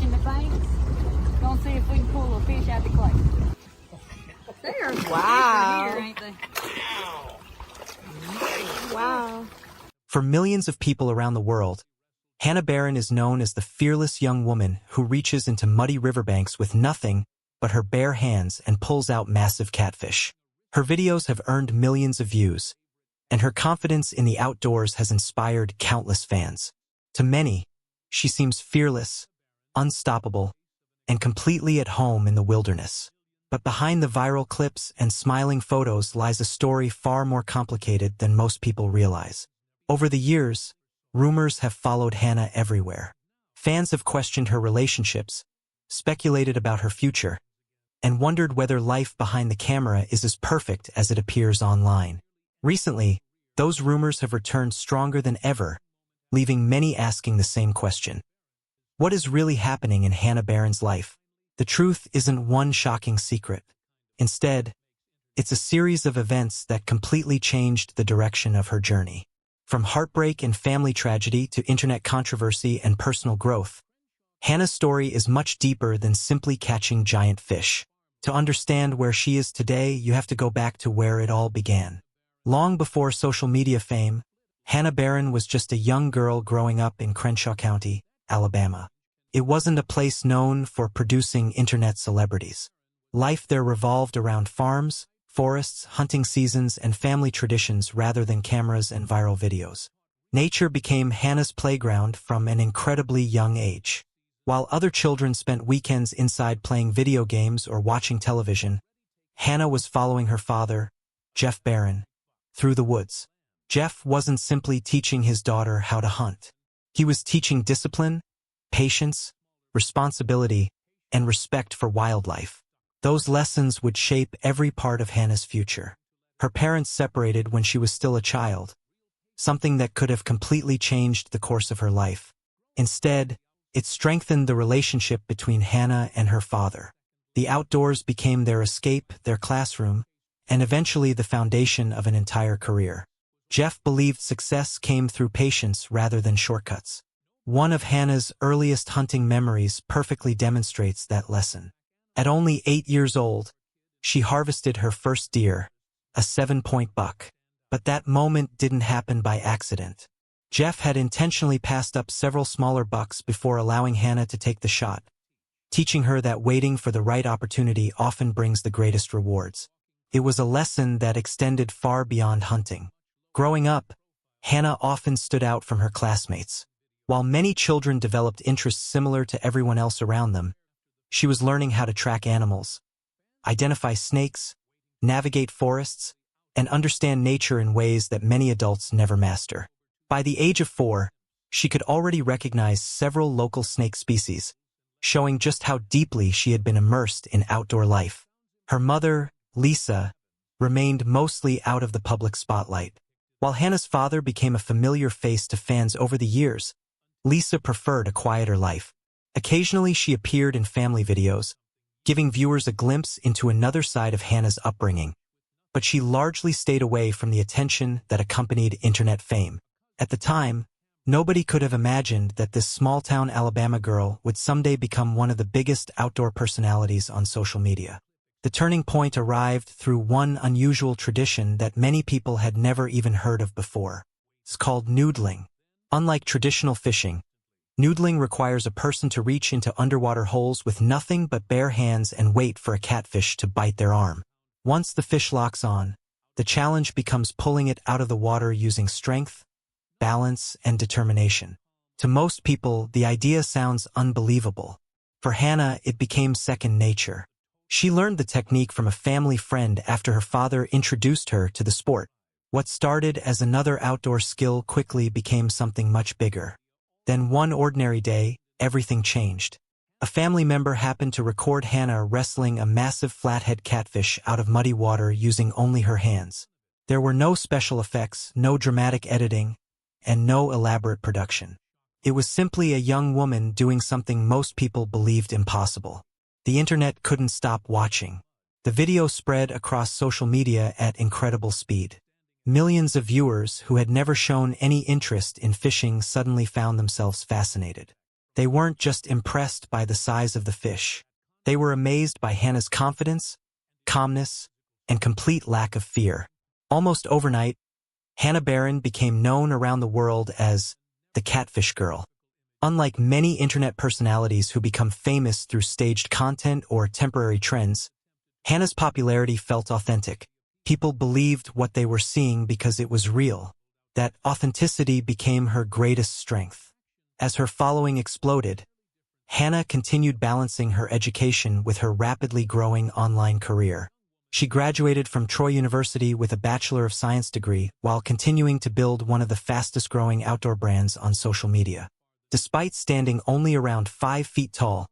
fishing the banks. Gonna see if we can pull a fish out the clay. There's Wow. Here, ain't they? Wow. For millions of people around the world, Hannah Barron is known as the fearless young woman who reaches into muddy riverbanks with nothing but her bare hands and pulls out massive catfish. Her videos have earned millions of views, and her confidence in the outdoors has inspired countless fans. To many, she seems fearless, unstoppable, and completely at home in the wilderness. But behind the viral clips and smiling photos lies a story far more complicated than most people realize. Over the years, rumors have followed Hannah everywhere. Fans have questioned her relationships, speculated about her future, and wondered whether life behind the camera is as perfect as it appears online. Recently, those rumors have returned stronger than ever, leaving many asking the same question. What is really happening in Hannah Barron's life? The truth isn't one shocking secret. Instead, it's a series of events that completely changed the direction of her journey. From heartbreak and family tragedy to internet controversy and personal growth, Hannah's story is much deeper than simply catching giant fish. To understand where she is today, you have to go back to where it all began. Long before social media fame, Hannah Barron was just a young girl growing up in Crenshaw County, Alabama. It wasn't a place known for producing internet celebrities. Life there revolved around farms, forests, hunting seasons, and family traditions rather than cameras and viral videos. Nature became Hannah's playground from an incredibly young age. While other children spent weekends inside playing video games or watching television, Hannah was following her father, Jeff Barron, through the woods. Jeff wasn't simply teaching his daughter how to hunt. He was teaching discipline, patience, responsibility, and respect for wildlife. Those lessons would shape every part of Hannah's future. Her parents separated when she was still a child, something that could have completely changed the course of her life. Instead, it strengthened the relationship between Hannah and her father. The outdoors became their escape, their classroom, and eventually the foundation of an entire career. Jeff believed success came through patience rather than shortcuts. One of Hannah's earliest hunting memories perfectly demonstrates that lesson. At only 8 years old, she harvested her first deer, a 7-point buck. But that moment didn't happen by accident. Jeff had intentionally passed up several smaller bucks before allowing Hannah to take the shot, teaching her that waiting for the right opportunity often brings the greatest rewards. It was a lesson that extended far beyond hunting. Growing up, Hannah often stood out from her classmates. While many children developed interests similar to everyone else around them, she was learning how to track animals, identify snakes, navigate forests, and understand nature in ways that many adults never master. By the age of 4, she could already recognize several local snake species, showing just how deeply she had been immersed in outdoor life. Her mother, Lisa, remained mostly out of the public spotlight. While Hannah's father became a familiar face to fans over the years, Lisa preferred a quieter life. Occasionally she appeared in family videos, giving viewers a glimpse into another side of Hannah's upbringing. But she largely stayed away from the attention that accompanied internet fame. At the time, nobody could have imagined that this small-town Alabama girl would someday become one of the biggest outdoor personalities on social media. The turning point arrived through one unusual tradition that many people had never even heard of before. It's called noodling. Unlike traditional fishing, noodling requires a person to reach into underwater holes with nothing but bare hands and wait for a catfish to bite their arm. Once the fish locks on, the challenge becomes pulling it out of the water using strength, balance, and determination. To most people, the idea sounds unbelievable. For Hannah, it became second nature. She learned the technique from a family friend after her father introduced her to the sport. What started as another outdoor skill quickly became something much bigger. Then one ordinary day, everything changed. A family member happened to record Hannah wrestling a massive flathead catfish out of muddy water using only her hands. There were no special effects, no dramatic editing, and no elaborate production. It was simply a young woman doing something most people believed impossible. The internet couldn't stop watching. The video spread across social media at incredible speed. Millions of viewers who had never shown any interest in fishing suddenly found themselves fascinated. They weren't just impressed by the size of the fish. They were amazed by Hannah's confidence, calmness, and complete lack of fear. Almost overnight, Hannah Barron became known around the world as the Catfish Girl. Unlike many internet personalities who become famous through staged content or temporary trends, Hannah's popularity felt authentic. People believed what they were seeing because it was real. That authenticity became her greatest strength. As her following exploded, Hannah continued balancing her education with her rapidly growing online career. She graduated from Troy University with a Bachelor of Science degree while continuing to build one of the fastest-growing outdoor brands on social media. Despite standing only around 5 feet tall,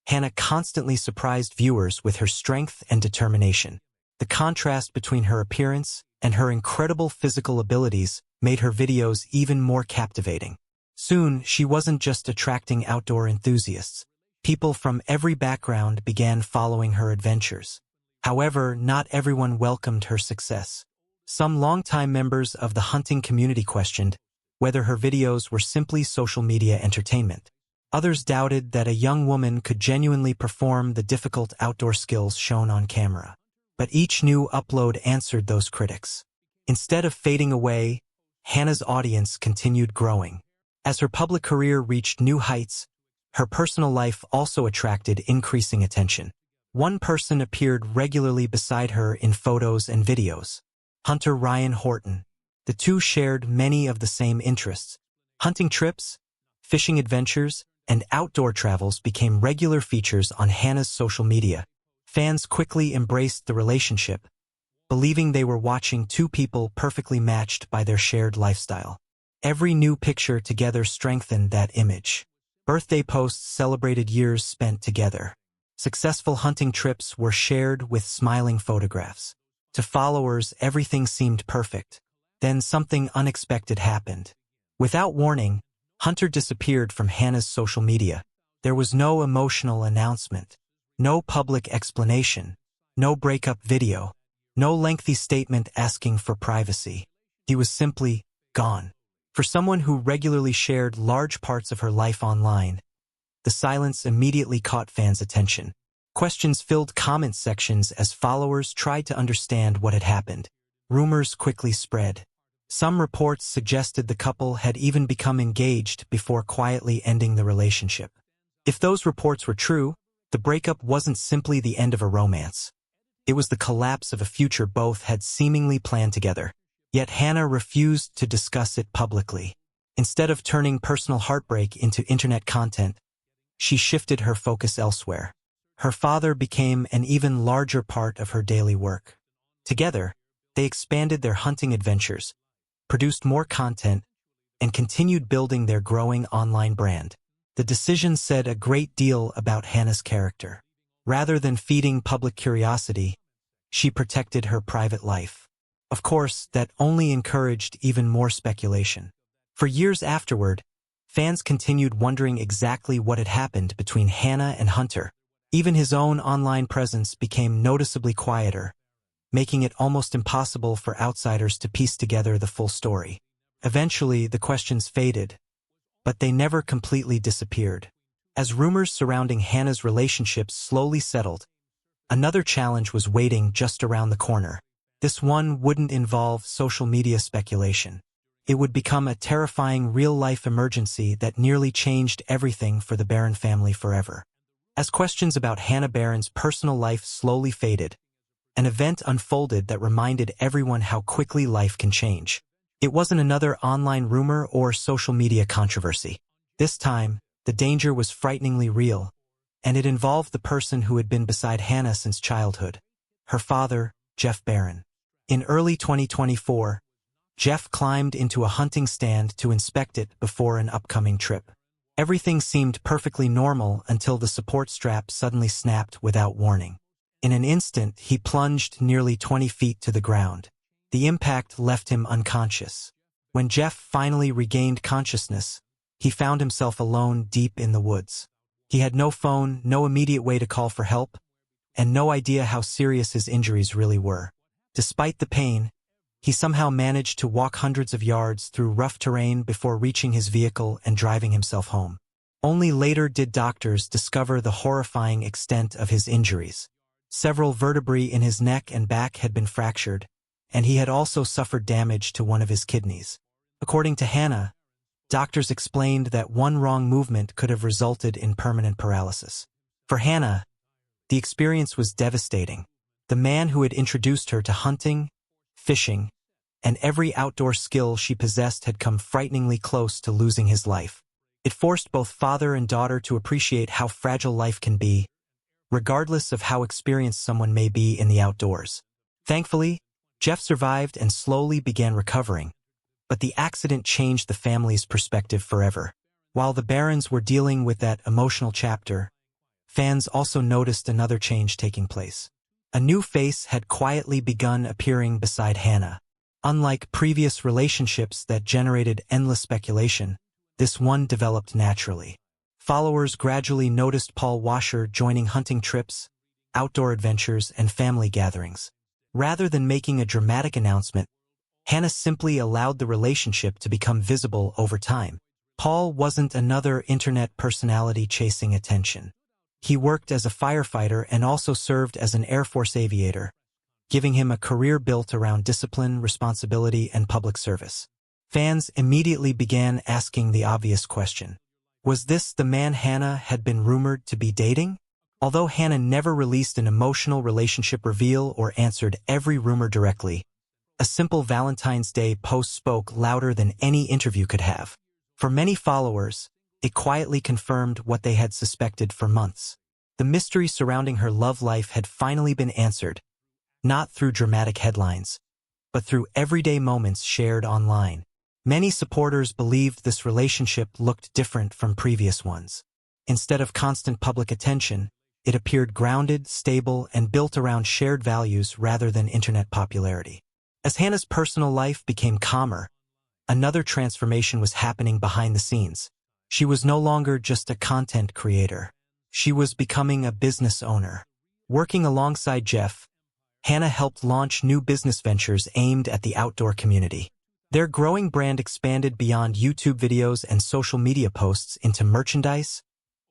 Hannah constantly surprised viewers with her strength and determination. The contrast between her appearance and her incredible physical abilities made her videos even more captivating. Soon, she wasn't just attracting outdoor enthusiasts. People from every background began following her adventures. However, not everyone welcomed her success. Some longtime members of the hunting community questioned whether her videos were simply social media entertainment. Others doubted that a young woman could genuinely perform the difficult outdoor skills shown on camera. But each new upload answered those critics. Instead of fading away, Hannah's audience continued growing. As her public career reached new heights, her personal life also attracted increasing attention. One person appeared regularly beside her in photos and videos: Hunter Ryan Horton. The two shared many of the same interests. Hunting trips, fishing adventures, and outdoor travels became regular features on Hannah's social media. Fans quickly embraced the relationship, believing they were watching two people perfectly matched by their shared lifestyle. Every new picture together strengthened that image. Birthday posts celebrated years spent together. Successful hunting trips were shared with smiling photographs. To followers, everything seemed perfect. Then something unexpected happened. Without warning, Hunter disappeared from Hannah's social media. There was no emotional announcement, no public explanation, no breakup video, no lengthy statement asking for privacy. He was simply gone. For someone who regularly shared large parts of her life online, the silence immediately caught fans' attention. Questions filled comment sections as followers tried to understand what had happened. Rumors quickly spread. Some reports suggested the couple had even become engaged before quietly ending the relationship. If those reports were true, the breakup wasn't simply the end of a romance. It was the collapse of a future both had seemingly planned together. Yet Hannah refused to discuss it publicly. Instead of turning personal heartbreak into internet content, she shifted her focus elsewhere. Her father became an even larger part of her daily work. Together, they expanded their hunting adventures, produced more content, and continued building their growing online brand. The decision said a great deal about Hannah's character. Rather than feeding public curiosity, she protected her private life. Of course, that only encouraged even more speculation. For years afterward, fans continued wondering exactly what had happened between Hannah and Hunter. Even his own online presence became noticeably quieter, making it almost impossible for outsiders to piece together the full story. Eventually, the questions faded, but they never completely disappeared. As rumors surrounding Hannah's relationships slowly settled, another challenge was waiting just around the corner. This one wouldn't involve social media speculation. It would become a terrifying real-life emergency that nearly changed everything for the Barron family forever. As questions about Hannah Barron's personal life slowly faded, an event unfolded that reminded everyone how quickly life can change. It wasn't another online rumor or social media controversy. This time, the danger was frighteningly real, and it involved the person who had been beside Hannah since childhood, her father, Jeff Barron. In early 2024, Jeff climbed into a hunting stand to inspect it before an upcoming trip. Everything seemed perfectly normal until the support strap suddenly snapped without warning. In an instant, he plunged nearly 20 feet to the ground. The impact left him unconscious. When Jeff finally regained consciousness, he found himself alone deep in the woods. He had no phone, no immediate way to call for help, and no idea how serious his injuries really were. Despite the pain, he somehow managed to walk hundreds of yards through rough terrain before reaching his vehicle and driving himself home. Only later did doctors discover the horrifying extent of his injuries. Several vertebrae in his neck and back had been fractured, and he had also suffered damage to one of his kidneys. According to Hannah, doctors explained that one wrong movement could have resulted in permanent paralysis. For Hannah, the experience was devastating. The man who had introduced her to hunting, fishing, and every outdoor skill she possessed had come frighteningly close to losing his life. It forced both father and daughter to appreciate how fragile life can be, regardless of how experienced someone may be in the outdoors. Thankfully, Jeff survived and slowly began recovering, but the accident changed the family's perspective forever. While the Barrons were dealing with that emotional chapter, fans also noticed another change taking place. A new face had quietly begun appearing beside Hannah. Unlike previous relationships that generated endless speculation, this one developed naturally. Followers gradually noticed Paul Washer joining hunting trips, outdoor adventures, and family gatherings. Rather than making a dramatic announcement, Hannah simply allowed the relationship to become visible over time. Paul wasn't another internet personality chasing attention. He worked as a firefighter and also served as an Air Force aviator, giving him a career built around discipline, responsibility, and public service. Fans immediately began asking the obvious question. Was this the man Hannah had been rumored to be dating? Although Hannah never released an emotional relationship reveal or answered every rumor directly, a simple Valentine's Day post spoke louder than any interview could have. For many followers, it quietly confirmed what they had suspected for months. The mystery surrounding her love life had finally been answered, not through dramatic headlines, but through everyday moments shared online. Many supporters believed this relationship looked different from previous ones. Instead of constant public attention, it appeared grounded, stable, and built around shared values rather than internet popularity. As Hannah's personal life became calmer, another transformation was happening behind the scenes. She was no longer just a content creator. She was becoming a business owner. Working alongside Jeff, Hannah helped launch new business ventures aimed at the outdoor community. Their growing brand expanded beyond YouTube videos and social media posts into merchandise,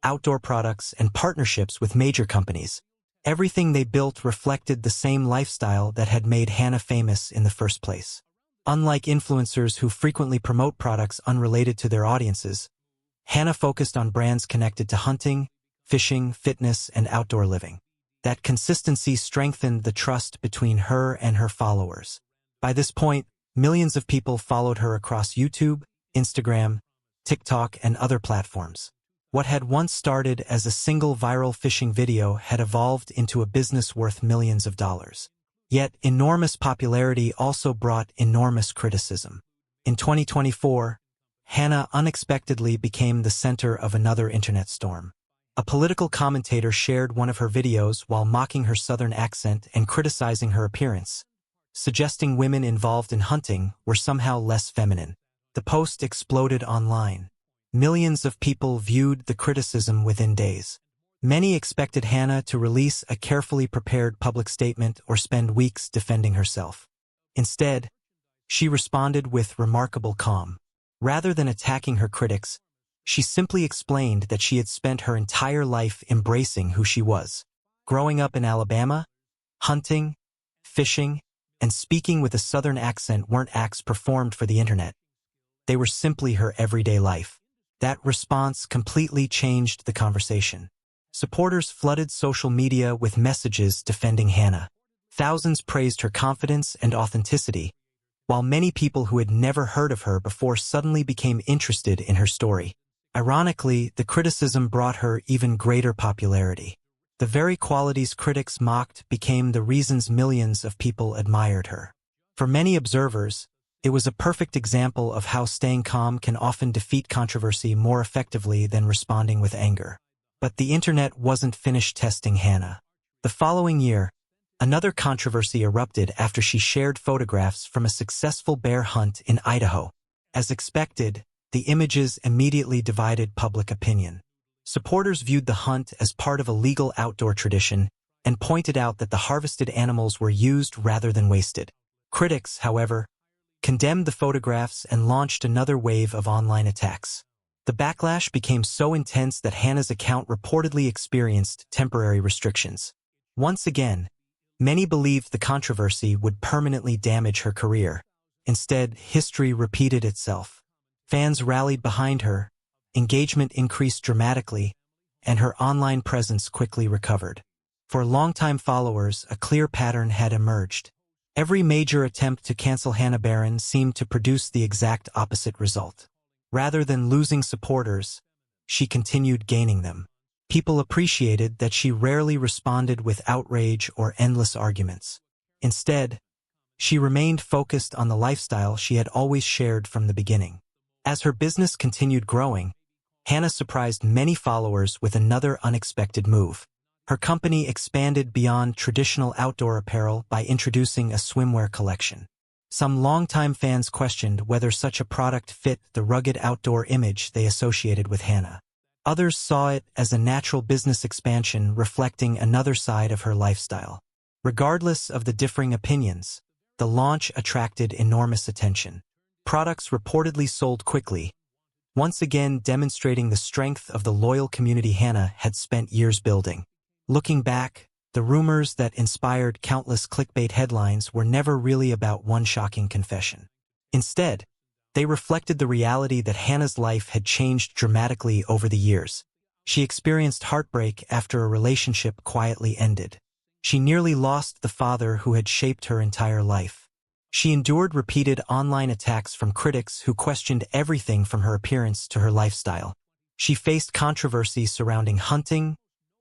outdoor products, and partnerships with major companies. Everything they built reflected the same lifestyle that had made Hannah famous in the first place. Unlike influencers who frequently promote products unrelated to their audiences, Hannah focused on brands connected to hunting, fishing, fitness, and outdoor living. That consistency strengthened the trust between her and her followers. By this point, millions of people followed her across YouTube, Instagram, TikTok, and other platforms. What had once started as a single viral fishing video had evolved into a business worth millions of dollars. Yet, enormous popularity also brought enormous criticism. In 2024, Hannah unexpectedly became the center of another internet storm. A political commentator shared one of her videos while mocking her southern accent and criticizing her appearance, suggesting women involved in hunting were somehow less feminine. The post exploded online. Millions of people viewed the criticism within days. Many expected Hannah to release a carefully prepared public statement or spend weeks defending herself. Instead, she responded with remarkable calm. Rather than attacking her critics, she simply explained that she had spent her entire life embracing who she was. Growing up in Alabama, hunting, fishing, and speaking with a southern accent weren't acts performed for the internet. They were simply her everyday life. That response completely changed the conversation. Supporters flooded social media with messages defending Hannah. Thousands praised her confidence and authenticity, while many people who had never heard of her before suddenly became interested in her story. Ironically, the criticism brought her even greater popularity. The very qualities critics mocked became the reasons millions of people admired her. For many observers, it was a perfect example of how staying calm can often defeat controversy more effectively than responding with anger. But the internet wasn't finished testing Hannah. The following year, another controversy erupted after she shared photographs from a successful bear hunt in Idaho. As expected, the images immediately divided public opinion. Supporters viewed the hunt as part of a legal outdoor tradition and pointed out that the harvested animals were used rather than wasted. Critics, however, condemned the photographs and launched another wave of online attacks. The backlash became so intense that Hannah's account reportedly experienced temporary restrictions. Once again, many believed the controversy would permanently damage her career. Instead, history repeated itself. Fans rallied behind her, engagement increased dramatically, and her online presence quickly recovered. For longtime followers, a clear pattern had emerged. Every major attempt to cancel Hannah Barron seemed to produce the exact opposite result. Rather than losing supporters, she continued gaining them. People appreciated that she rarely responded with outrage or endless arguments. Instead, she remained focused on the lifestyle she had always shared from the beginning. As her business continued growing, Hannah surprised many followers with another unexpected move. Her company expanded beyond traditional outdoor apparel by introducing a swimwear collection. Some longtime fans questioned whether such a product fit the rugged outdoor image they associated with Hannah. Others saw it as a natural business expansion reflecting another side of her lifestyle. Regardless of the differing opinions, the launch attracted enormous attention. Products reportedly sold quickly, once again demonstrating the strength of the loyal community Hannah had spent years building. Looking back, the rumors that inspired countless clickbait headlines were never really about one shocking confession. Instead, they reflected the reality that Hannah's life had changed dramatically over the years. She experienced heartbreak after a relationship quietly ended. She nearly lost the father who had shaped her entire life. She endured repeated online attacks from critics who questioned everything from her appearance to her lifestyle. She faced controversy surrounding hunting,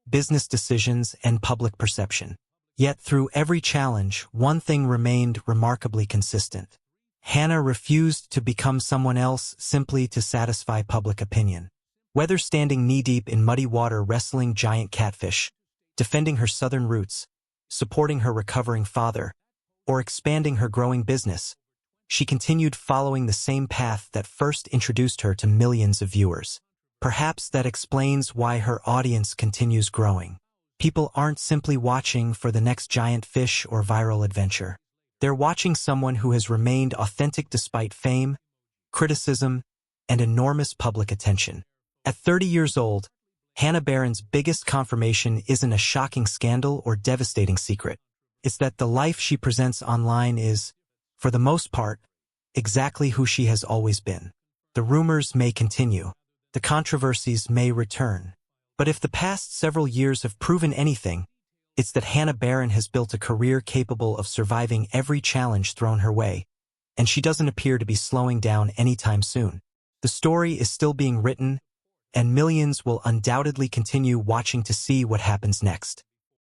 business decisions, and public perception. Yet through every challenge, one thing remained remarkably consistent. Hannah refused to become someone else simply to satisfy public opinion. Whether standing knee-deep in muddy water wrestling giant catfish, defending her southern roots, supporting her recovering father, or expanding her growing business, she continued following the same path that first introduced her to millions of viewers. Perhaps that explains why her audience continues growing. People aren't simply watching for the next giant fish or viral adventure. They're watching someone who has remained authentic despite fame, criticism, and enormous public attention. At 30 years old, Hannah Barron's biggest confirmation isn't a shocking scandal or devastating secret. It's that the life she presents online is, for the most part, exactly who she has always been. The rumors may continue. The controversies may return. But if the past several years have proven anything, it's that Hannah Barron has built a career capable of surviving every challenge thrown her way, and she doesn't appear to be slowing down anytime soon. The story is still being written, and millions will undoubtedly continue watching to see what happens next.